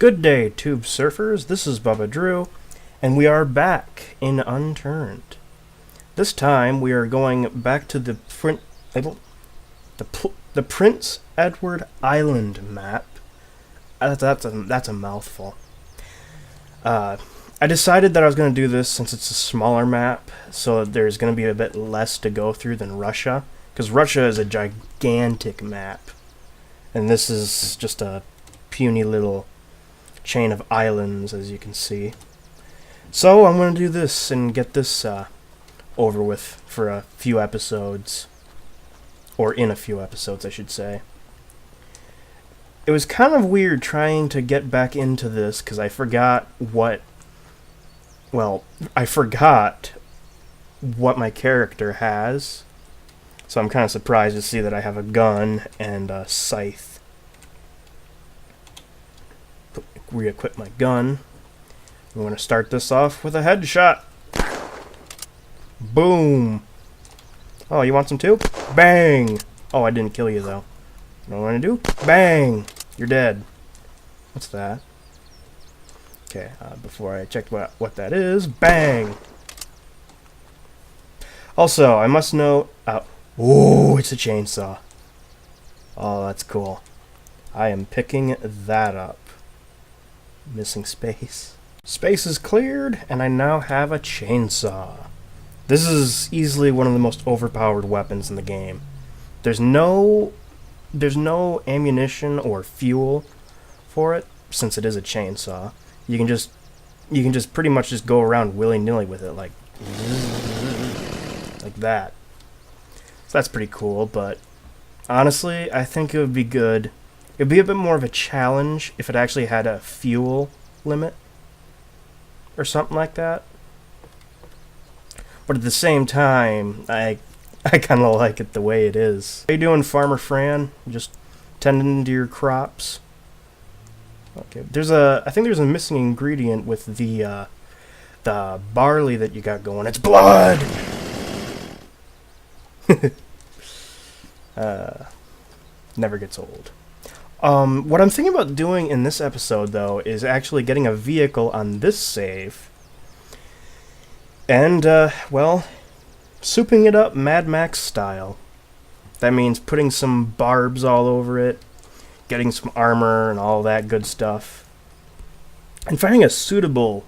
Good day, Tube Surfers. This is Bubba Drew, and we are back in Unturned. This time we are going back to the Prince Edward Island map. That's a mouthful. I decided that I was going to do this since it's a smaller map, so that there's going to be a bit less to go through than Russia, because Russia is a gigantic map, and this is just a puny little chain of islands, as you can see. So I'm going to do this and get this over with for a few episodes, or in a few episodes, I should say. It was kind of weird trying to get back into this because I forgot what my character has. So I'm kind of surprised to see that I have a gun and a scythe. Re-equip my gun. I'm going to start this off with a headshot. Boom. Oh, you want some too? Bang. Oh, I didn't kill you though. You know what I'm going to do? Bang. You're dead. What's that? Okay, before I check what that is, bang. Also, I must note, oh, it's a chainsaw. Oh, that's cool. I am picking that up. Missing space. Space is cleared, and I now have a chainsaw. This is easily one of the most overpowered weapons in the game. There's no ammunition or fuel for it, since it is a chainsaw. You can just pretty much just go around willy-nilly with it, like that. So that's pretty cool, but honestly, I think it would be good. It'd be a bit more of a challenge if it actually had a fuel limit or something like that. But at the same time, I kind of like it the way it is. How you doing, Farmer Fran? Just tending to your crops? Okay. I think there's a missing ingredient with the barley that you got going. It's blood. Never gets old. What I'm thinking about doing in this episode, though, is actually getting a vehicle on this save. And, souping it up Mad Max style. That means putting some barbs all over it, getting some armor and all that good stuff, and finding a suitable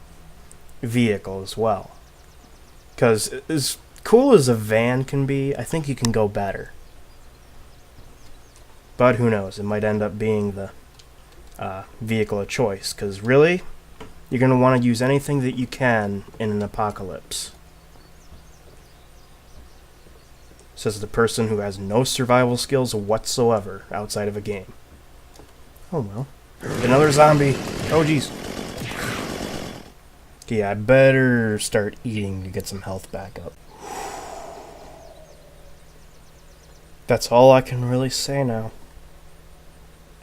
vehicle as well. Because as cool as a van can be, I think you can go better. But who knows, it might end up being the vehicle of choice, because really, you're going to want to use anything that you can in an apocalypse. Says the person who has no survival skills whatsoever outside of a game. Oh well. Another zombie. Oh jeez. Okay, I better start eating to get some health back up. That's all I can really say now.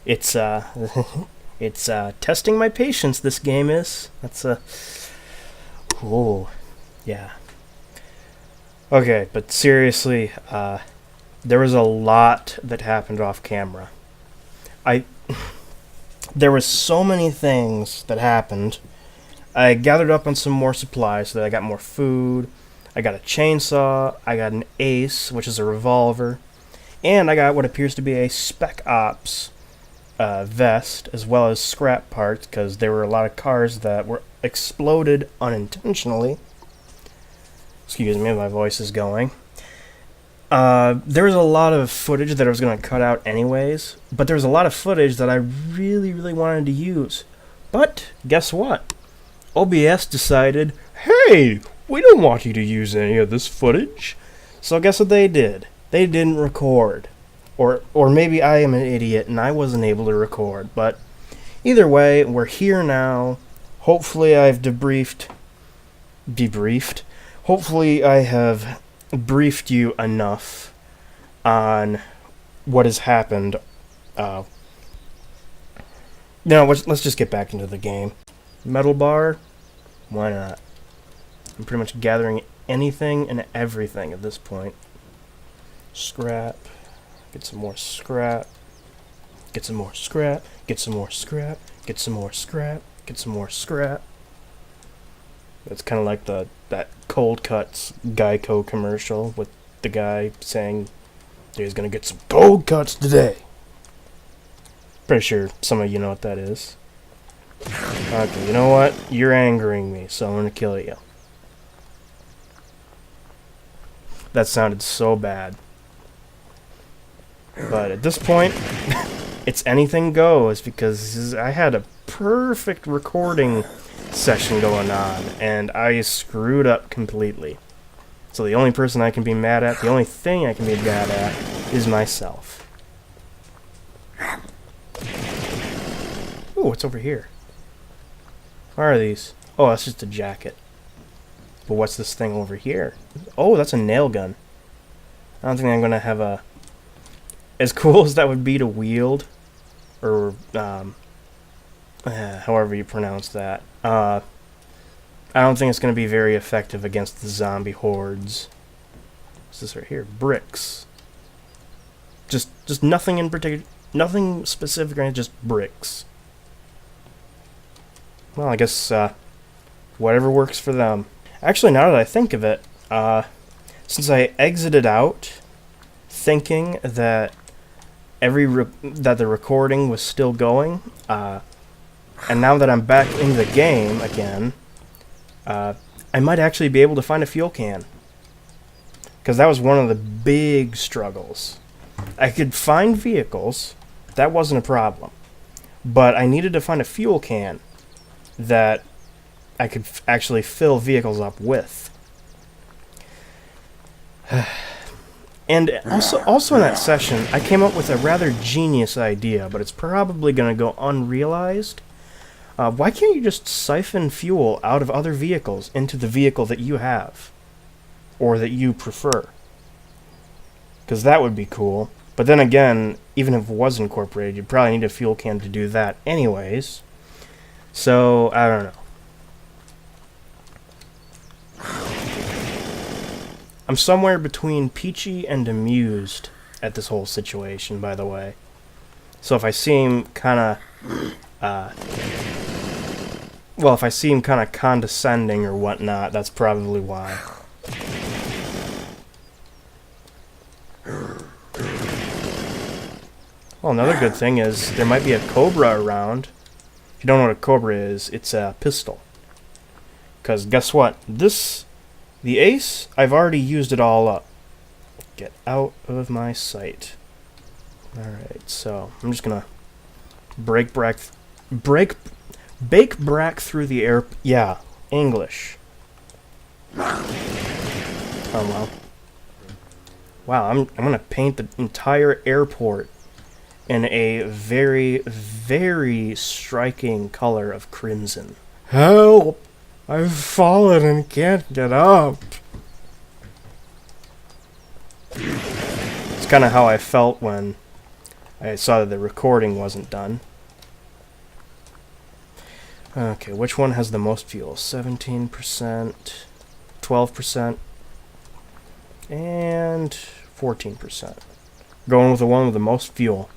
It's it's testing my patience, this game is. That's oh yeah. Okay, but seriously, there was a lot that happened off camera. There was so many things that happened. I gathered up on some more supplies so that I got more food. I got a chainsaw. I got an ace, which is a revolver. And I got what appears to be a Spec Ops vest, as well as scrap parts, because there were a lot of cars that were exploded unintentionally. Excuse me, my voice is going. There was a lot of footage that I was going to cut out anyways, but there was a lot of footage that I really, really wanted to use. But, guess what? OBS decided, hey, we don't want you to use any of this footage. So guess what they did? They didn't record. Or maybe I am an idiot and I wasn't able to record. But either way, we're here now. Hopefully I've debriefed. Hopefully I have briefed you enough on what has happened. Now let's just get back into the game. Metal bar? Why not? I'm pretty much gathering anything and everything at this point. Scrap. Get some more scrap. Get some more scrap. Get some more scrap. Get some more scrap. Get some more scrap. It's kind of like that Cold Cuts Geico commercial with the guy saying he's gonna get some cold cuts today. Pretty sure some of you know what that is. Okay, you know what? You're angering me, so I'm gonna kill you. That sounded so bad. But at this point, it's anything goes, because I had a perfect recording session going on, and I screwed up completely. So the only person I can be mad at, the only thing I can be mad at, is myself. Ooh, what's over here? What are these? Oh, that's just a jacket. But what's this thing over here? Oh, that's a nail gun. I don't think I'm gonna have a... As cool as that would be to wield, or however you pronounce that, I don't think it's gonna be very effective against the zombie hordes. What's this right here? Bricks. Just nothing in particular, nothing specific, right? Just bricks. Well, I guess whatever works for them. Actually, now that I think of it, since I exited out thinking that that the recording was still going, and now that I'm back in the game again, I might actually be able to find a fuel can. Because that was one of the big struggles. I could find vehicles, that wasn't a problem, but I needed to find a fuel can that I could actually fill vehicles up with. And also in that session, I came up with a rather genius idea, but it's probably going to go unrealized. Why can't you just siphon fuel out of other vehicles into the vehicle that you have? Or that you prefer? Because that would be cool. But then again, even if it was incorporated, you'd probably need a fuel can to do that anyways. So, I don't know. I'm somewhere between peachy and amused at this whole situation, by the way. So if I seem kind of, well, if I seem kind of condescending or whatnot, that's probably why. Well, another good thing is there might be a cobra around. If you don't know what a cobra is, it's a pistol. Because guess what? The ace, I've already used it all up. Get out of my sight. Alright, so I'm just gonna bake brack through the air. Yeah, English. Oh well. Wow, I'm gonna paint the entire airport in a very, very striking color of crimson. Help! I've fallen and can't get up. It's kind of how I felt when I saw that the recording wasn't done. Okay, which one has the most fuel? 17%, 12%, and 14%. Going with the one with the most fuel.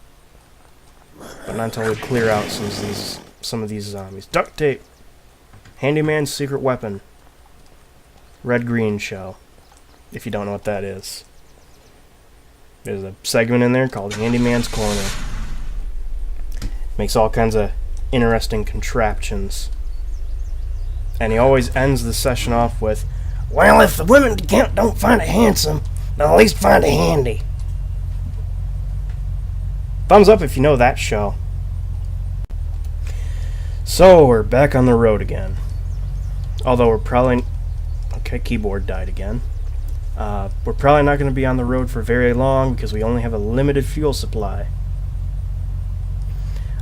But not until we clear out some of these zombies. Duct tape! Handyman's secret weapon. Red-green show. If you don't know what that is. There's a segment in there called Handyman's Corner. Makes all kinds of interesting contraptions. And he always ends the session off with, well, if the women don't find it handsome, they'll at least find it handy. Thumbs up if you know that show. So, we're back on the road again. Although we're probably... Okay, keyboard died again. We're probably not going to be on the road for very long because we only have a limited fuel supply.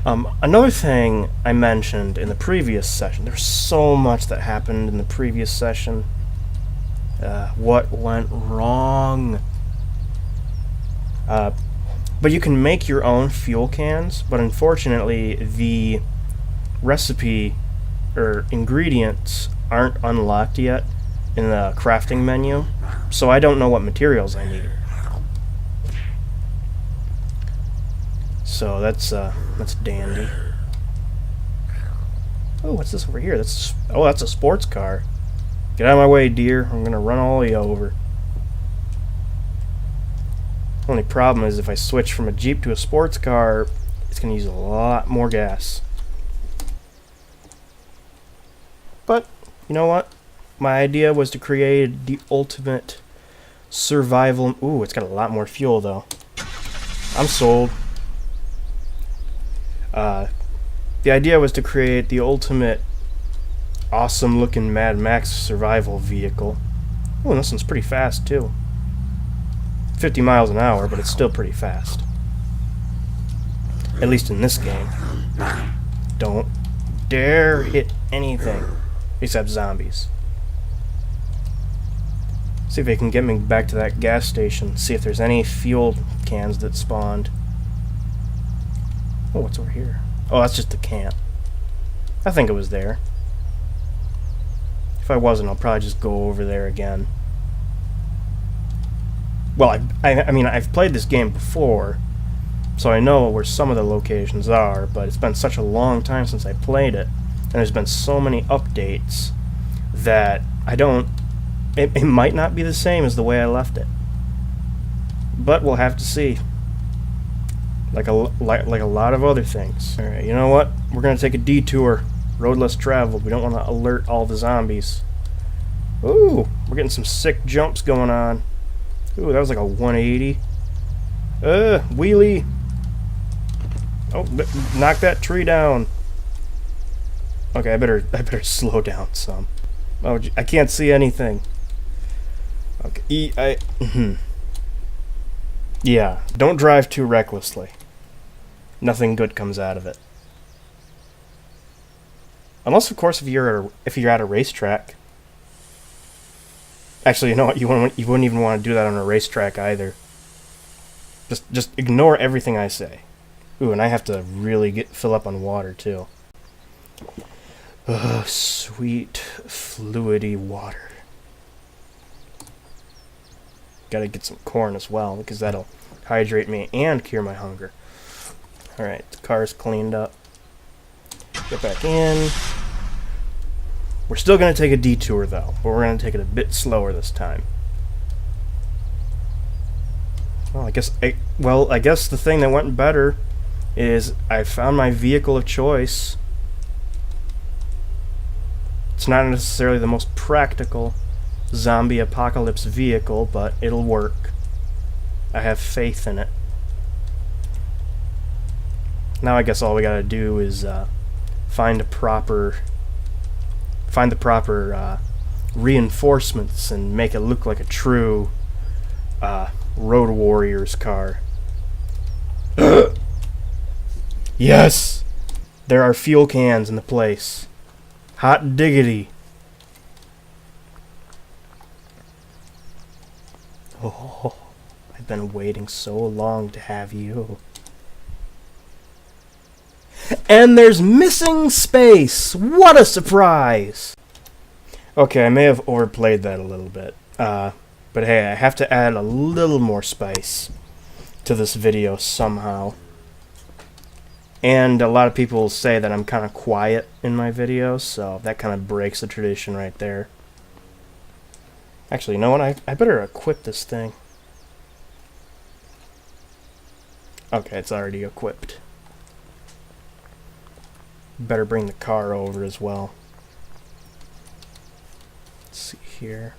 Another thing I mentioned in the previous session, there's so much that happened in the previous session. What went wrong? But you can make your own fuel cans, but unfortunately the recipe or ingredients aren't unlocked yet in the crafting menu, so I don't know what materials I need. So that's dandy. Oh, what's this over here? That's a sports car. Get out of my way, dear. I'm gonna run all of you over. Only problem is if I switch from a Jeep to a sports car, it's gonna use a lot more gas. But, you know what? My idea was to create the ultimate survival... Ooh, it's got a lot more fuel, though. I'm sold. The idea was to create the ultimate awesome-looking Mad Max survival vehicle. Oh, this one's pretty fast, too. 50 miles an hour, but it's still pretty fast. At least in this game. Don't dare hit anything except zombies. See if they can get me back to that gas station. See if there's any fuel cans that spawned. Oh, what's over here? Oh, that's just a camp. I think it was there. If I wasn't, I'll probably just go over there again. Well, I mean, I've played this game before, so I know where some of the locations are, but it's been such a long time since I played it, and there's been so many updates that I don't... It might not be the same as the way I left it. But we'll have to see. Like a lot of other things. Alright, you know what? We're going to take a detour. Road less traveled. We don't want to alert all the zombies. Ooh, we're getting some sick jumps going on. Ooh, that was like a 180. Wheelie. Oh, knock that tree down. Okay, I better slow down some. Oh, I can't see anything. Okay, yeah, don't drive too recklessly. Nothing good comes out of it. Unless, of course, if you're at a racetrack. Actually, you know what? You wouldn't even want to do that on a racetrack either. Just ignore everything I say. Ooh, and I have to really fill up on water too. Ugh, sweet, fluidy water. Gotta get some corn as well, because that'll hydrate me and cure my hunger. Alright, the car's cleaned up. Get back in. We're still gonna take a detour though, but we're gonna take it a bit slower this time. Well, I guess the thing that went better is I found my vehicle of choice. It's not necessarily the most practical zombie apocalypse vehicle, but it'll work. I have faith in it. Now I guess all we gotta do is find the proper reinforcements and make it look like a true Road Warriors car. Yes! There are fuel cans in the place. Hot diggity. Oh, I've been waiting so long to have you. And there's missing space! What a surprise! Okay, I may have overplayed that a little bit. But hey, I have to add a little more spice to this video somehow. And a lot of people say that I'm kind of quiet in my videos, so that kind of breaks the tradition right there. Actually, you know what? I better equip this thing. Okay, it's already equipped. Better bring the car over as well. Let's see here.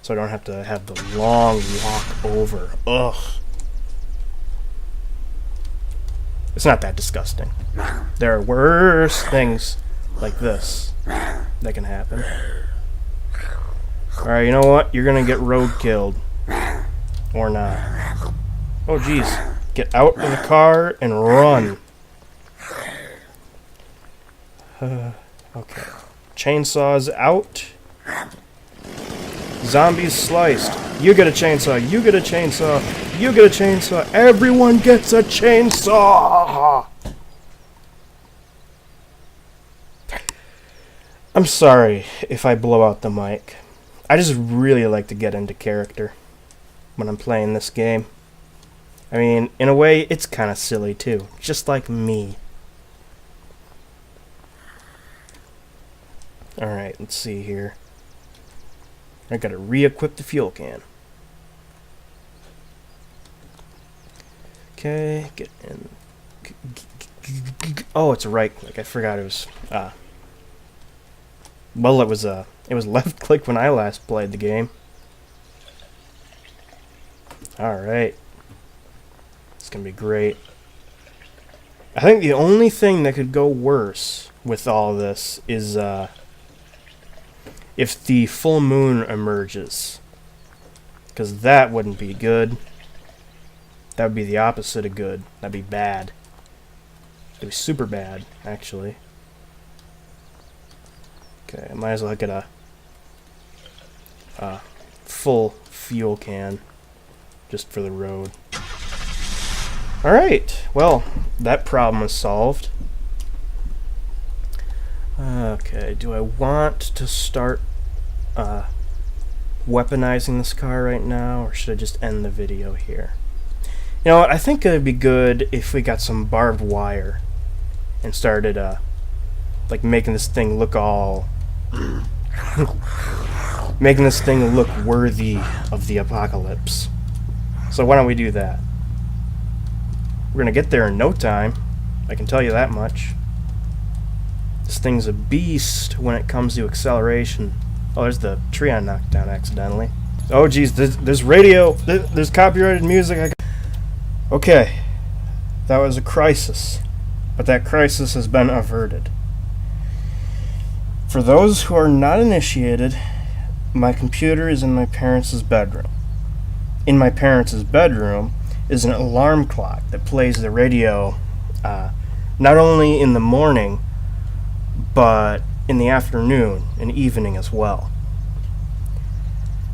So I don't have to have the long walk over. Ugh. It's not that disgusting. There are worse things like this that can happen. Alright, you know what? You're gonna get road killed. Or not. Oh, jeez. Get out of the car and run. Okay. Chainsaws out. Zombies sliced. You get a chainsaw. You get a chainsaw. You get a chainsaw. Everyone gets a chainsaw! I'm sorry if I blow out the mic. I just really like to get into character when I'm playing this game. I mean, in a way, it's kind of silly too. Just like me. Alright, let's see here. I gotta re-equip the fuel can. Okay, get in. Oh, it's a right click. I forgot it was. Well, it was left click when I last played the game. All right, it's gonna be great. I think the only thing that could go worse with all this is if the full moon emerges, because that wouldn't be good. That would be the opposite of good. That'd be bad. It'd be super bad, actually. Okay, I might as well get a full fuel can just for the road. Alright, well, that problem is solved. Okay, do I want to start weaponizing this car right now, or should I just end the video here? You know what, I think it would be good if we got some barbed wire and started like making this thing look all making this thing look worthy of the apocalypse. So why don't we do that? We're gonna get there in no time, I can tell you that much. This thing's a beast when it comes to acceleration. Oh, there's the tree I knocked down accidentally. Oh geez, there's radio, there's copyrighted music. Okay, that was a crisis, but that crisis has been averted. For those who are not initiated, my computer is in my parents' bedroom. In my parents' bedroom is an alarm clock that plays the radio not only in the morning, but in the afternoon and evening as well.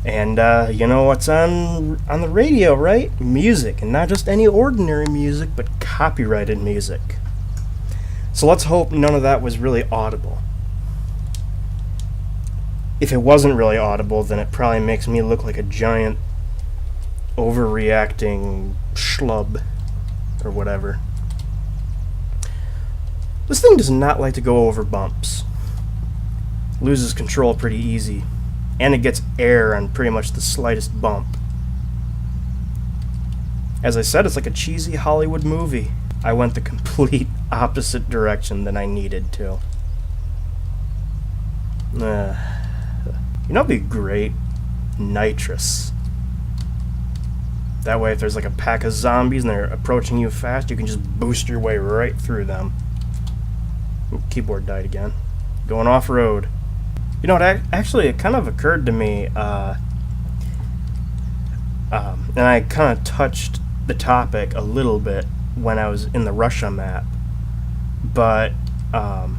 And you know what's on the radio, right? Music, and not just any ordinary music, but copyrighted music. So let's hope none of that was really audible. If it wasn't really audible, then it probably makes me look like a giant overreacting schlub or whatever. This thing does not like to go over bumps. Loses control pretty easy, and it gets air on pretty much the slightest bump. As I said, it's like a cheesy Hollywood movie. I went the complete opposite direction than I needed to. You know, it'd be great? Nitrous. That way, if there's like a pack of zombies and they're approaching you fast, you can just boost your way right through them. Ooh, keyboard died again. Going off-road. You know, actually, it kind of occurred to me, and I kind of touched the topic a little bit when I was in the Russia map, but, and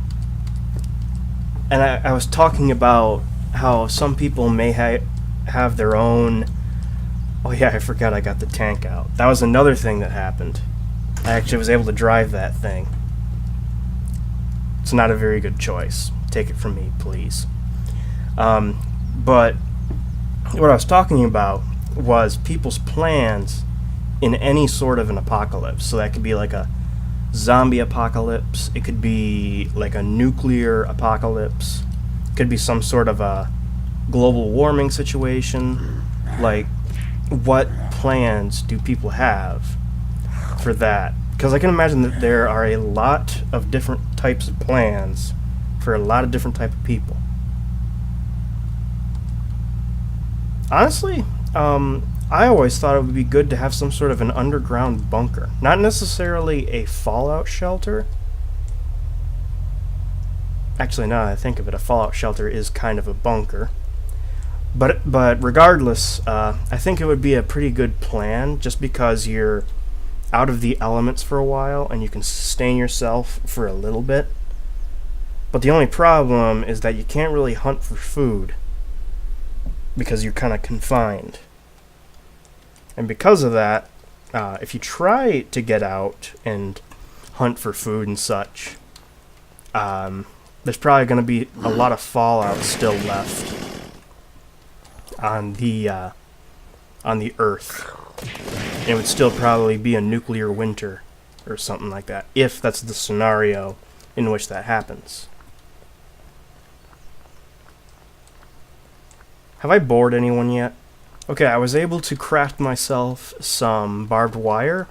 I was talking about how some people may have their own... Oh yeah, I forgot I got the tank out. That was another thing that happened. I actually was able to drive that thing. It's not a very good choice. Take it from me, please. But what I was talking about was people's plans in any sort of an apocalypse. So that could be like a zombie apocalypse. It could be like a nuclear apocalypse. It could be some sort of a global warming situation. Like, what plans do people have for that? Because I can imagine that there are a lot of different types of plans for a lot of different type of people. Honestly, I always thought it would be good to have some sort of an underground bunker. Not necessarily a fallout shelter. Actually, now that I think of it, a fallout shelter is kind of a bunker. But regardless, I think it would be a pretty good plan, just because you're out of the elements for a while and you can sustain yourself for a little bit. But the only problem is that you can't really hunt for food because you're kind of confined. And because of that, if you try to get out and hunt for food and such, there's probably going to be a lot of fallout still left on the Earth. It would still probably be a nuclear winter or something like that, if that's the scenario in which that happens. Have I bored anyone yet? Okay, I was able to craft myself some barbed wire,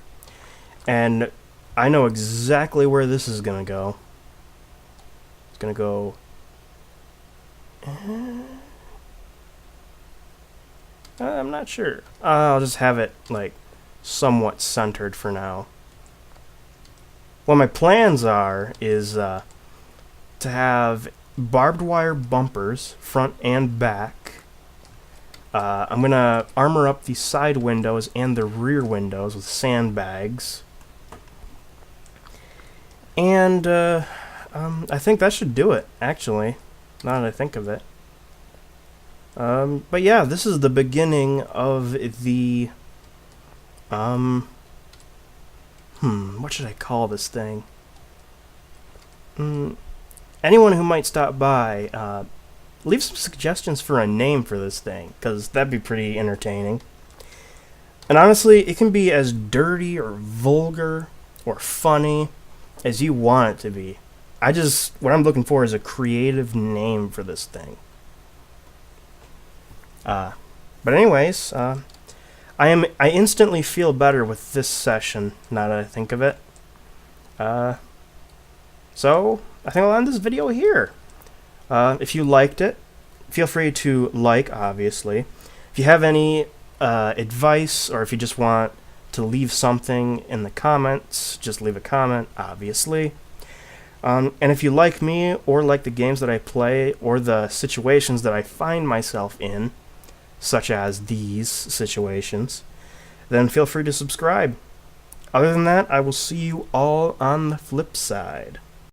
and I know exactly where this is gonna go. It's gonna go... I'm not sure. I'll just have it, like, somewhat centered for now. What my plans are is to have barbed wire bumpers, front and back. I'm going to armor up the side windows and the rear windows with sandbags. And I think that should do it, actually, now that I think of it. But yeah, this is the beginning of the... what should I call this thing? Anyone who might stop by, leave some suggestions for a name for this thing, because that'd be pretty entertaining. And honestly, it can be as dirty or vulgar or funny as you want it to be. What I'm looking for is a creative name for this thing. But anyways, I instantly feel better with this session, now that I think of it. So, I think I'll end this video here. If you liked it, feel free to like, obviously. If you have any advice, or if you just want to leave something in the comments, just leave a comment, obviously. And if you like me, or like the games that I play, or the situations that I find myself in, such as these situations, then feel free to subscribe. Other than that, I will see you all on the flip side.